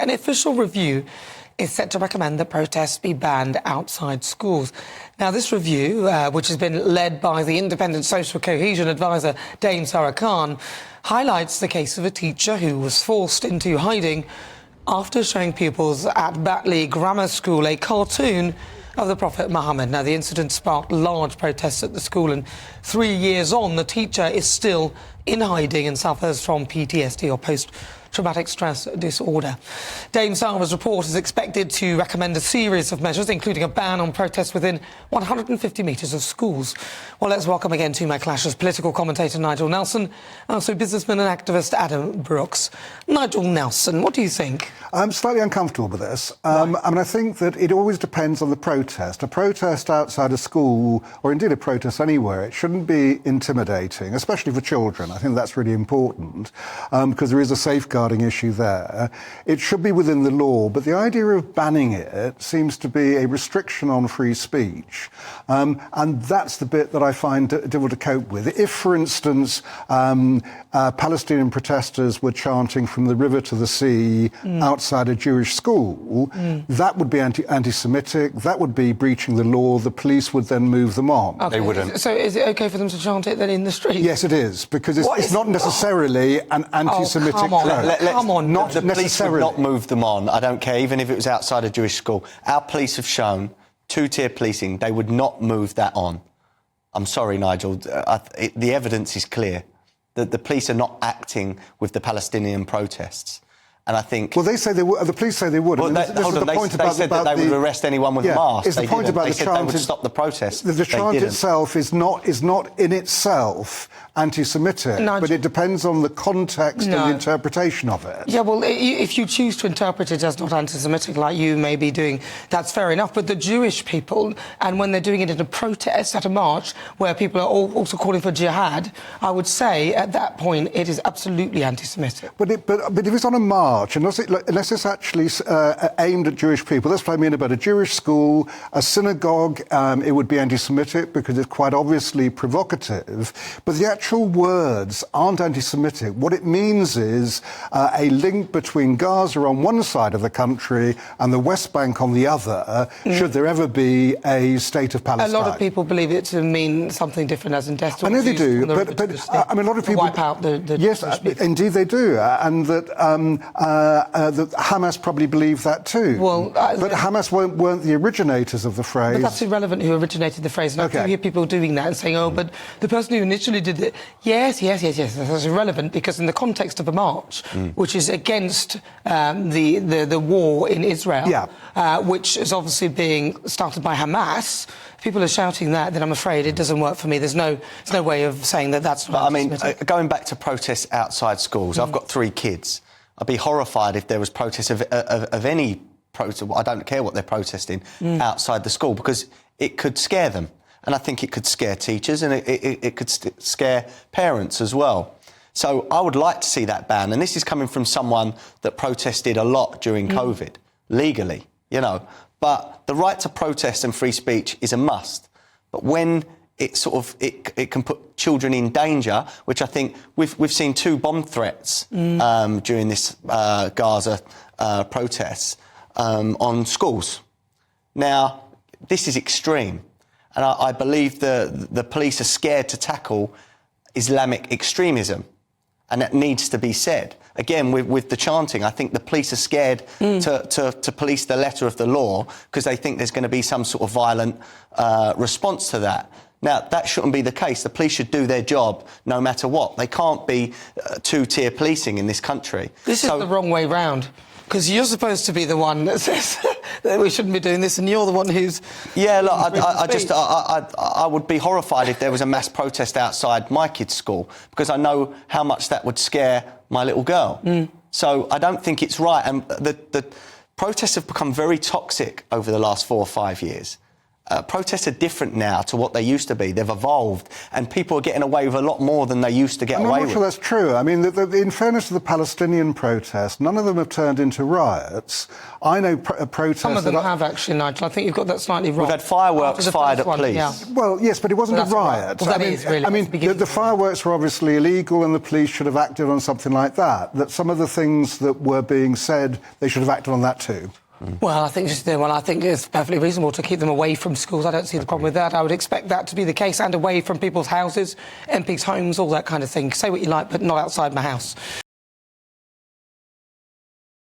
an official review is set to recommend that protests be banned outside schools. Now, this review, which has been led by the independent social cohesion advisor Dame Sarah Khan, highlights the case of a teacher who was forced into hiding after showing pupils at Batley Grammar School a cartoon of the Prophet Muhammad. Now, the incident sparked large protests at the school, and 3 years on, the teacher is still in hiding and suffers from PTSD, or post-traumatic stress disorder. Dame Sarah's report is expected to recommend a series of measures, including a ban on protests within 150 metres of schools. Well, let's welcome again to my clashes political commentator Nigel Nelson, and also businessman and activist Adam Brooks. Nigel Nelson, what do you think? I'm slightly uncomfortable with this. I mean, I think that it always depends on the protest. A protest outside a school, or indeed a protest anywhere, it shouldn't be intimidating, especially for children. I think that's really important, because there is a safeguarding issue there. It should be within the law, but the idea of banning it seems to be a restriction on free speech. And that's the bit that I find difficult to cope with. If, for instance, Palestinian protesters were chanting from the river to the sea outside a Jewish school, that would be anti-Semitic, that would be breaching the law, the police would then move them on. Okay. They wouldn't. So is it OK for them to chant it then in the street? Yes, it is, because it's not necessarily an anti-Semitic come on. Come on. Not the police would necessarily. not move them on, I don't care, even if it was outside a Jewish school. Our police have shown, two-tier policing, they would not move that on. I'm sorry, Nigel, the evidence is clear that the police are not acting with the Palestinian protests. And I think... Well, they say they would. The police say they would. Well, they said that they would arrest anyone with a mask. It's the point about they the said chant. They would stop the protest. The chant itself is not in itself anti-Semitic, but it depends on the context and the interpretation of it. Yeah, well, if you choose to interpret it as not anti-Semitic, like you may be doing, that's fair enough. But the Jewish people, and when they're doing it in a protest, at a march, where people are also calling for jihad, I would say at that point it is absolutely anti-Semitic. But if it's on a march, unless it's actually aimed at Jewish people, that's what I mean about a Jewish school, a synagogue, it would be anti-Semitic because it's quite obviously provocative. But the actual words aren't anti-Semitic. What it means is a link between Gaza on one side of the country and the West Bank on the other, should there ever be a state of Palestine. A lot of people believe it to mean something different, as in death. I know they do, but I mean, a lot of people wipe out the yes, indeed they do, and that Hamas probably believe that too. Well, but Hamas weren't the originators of the phrase. But that's irrelevant who originated the phrase. And I do hear people doing that and saying, oh, but the person who initially did it, yes, that's irrelevant, because in the context of a march, which is against the war in Israel, which is obviously being started by Hamas, people are shouting that, then I'm afraid it doesn't work for me. There's no way of saying that that's not. But I mean, going back to protests outside schools, I've got 3 kids. I'd be horrified if there was protests of any protest. I don't care what they're protesting outside the school, because it could scare them. And I think it could scare teachers, and it could scare parents as well. So I would like to see that ban. And this is coming from someone that protested a lot during COVID, legally, you know. But the right to protest and free speech is a must. But when it can put children in danger, which I think we've seen 2 bomb threats during this Gaza protests on schools. Now, this is extreme. And I believe the police are scared to tackle Islamic extremism, and that needs to be said. Again, with the chanting, I think the police are scared to police the letter of the law, because they think there's going to be some sort of violent response to that. Now, that shouldn't be the case. The police should do their job no matter what. They can't be two-tier policing in this country. This is the wrong way round, because you're supposed to be the one that says that we shouldn't be doing this, and you're the one who's... Yeah, look, I would be horrified if there was a mass protest outside my kid's school, because I know how much that would scare my little girl. So I don't think it's right. And the protests have become very toxic over the last 4 or 5 years. protests are different now to what they used to be. They've evolved, and people are getting away with a lot more than they used to get away with. I'm not sure that's true. I mean, in fairness to the Palestinian protests, none of them have turned into riots. I know protests... Some of them have, actually, Nigel. I think you've got that slightly wrong. We've had fireworks fired at police. Yeah. Well, yes, but it wasn't a riot. Well, I mean, the fireworks were obviously illegal, and the police should have acted on something like that. That some of the things that were being said, they should have acted on that too. Well, I think it's perfectly reasonable to keep them away from schools. I don't see the problem with that. I would expect that to be the case, and away from people's houses, MPs' homes, all that kind of thing. Say what you like, but not outside my house.